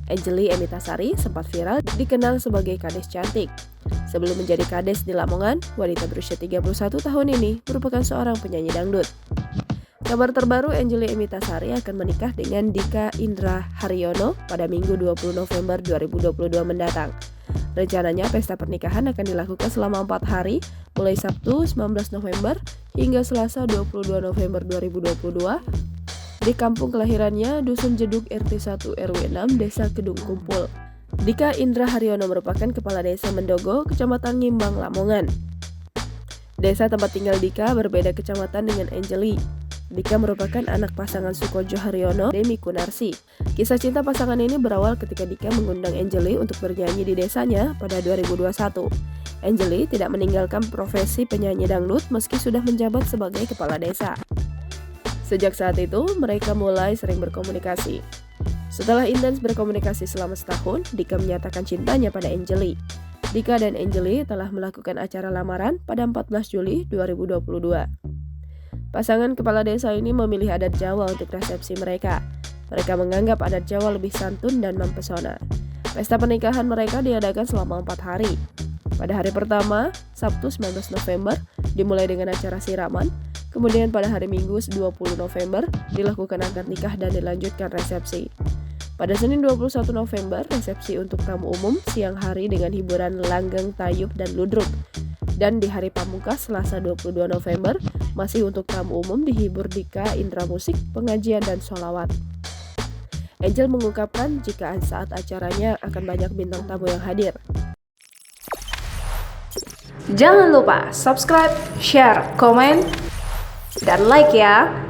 Angelly Emitasari sempat viral dikenal sebagai kades cantik. Sebelum menjadi kades di Lamongan, wanita berusia 31 tahun ini merupakan seorang penyanyi dangdut. Kabar terbaru, Angelly Emitasari akan menikah dengan Dika Indra Haryono pada Minggu 20 November 2022 mendatang. Rencananya pesta pernikahan akan dilakukan selama 4 hari, mulai Sabtu 19 November hingga Selasa 22 November 2022 di kampung kelahirannya, Dusun Jeduk RT 1 RW 6 Desa Kedung Kumpul. Dika Indra Haryono merupakan kepala desa Mendogo, Kecamatan Ngimbang, Lamongan. Desa tempat tinggal Dika berbeda kecamatan dengan Angelly. Dika merupakan anak pasangan Sukojo Haryono Demi Kunarsi. Kisah cinta pasangan ini berawal ketika Dika mengundang Angelly untuk bernyanyi di desanya pada 2021. Angelly tidak meninggalkan profesi penyanyi dangdut meski sudah menjabat sebagai kepala desa. Sejak saat itu, mereka mulai sering berkomunikasi. Setelah intens berkomunikasi selama setahun, Dika menyatakan cintanya pada Angelly. Dika dan Angelly telah melakukan acara lamaran pada 14 Juli 2022. Pasangan kepala desa ini memilih adat Jawa untuk resepsi mereka. Mereka menganggap adat Jawa lebih santun dan mempesona. Pesta pernikahan mereka diadakan selama 4 hari. Pada hari pertama, Sabtu 19 November, dimulai dengan acara siraman. Kemudian pada hari Minggu 20 November dilakukan akad nikah dan dilanjutkan resepsi. Pada Senin 21 November, resepsi untuk tamu umum siang hari dengan hiburan langgeng, tayub, dan ludruk. Dan di hari pamungkas Selasa 22 November, masih untuk tamu umum dihibur Dika Indra musik, pengajian, dan sholawat. Angel mengungkapkan jika saat acaranya akan banyak bintang tamu yang hadir. Jangan lupa subscribe, share, komen, dan like ya.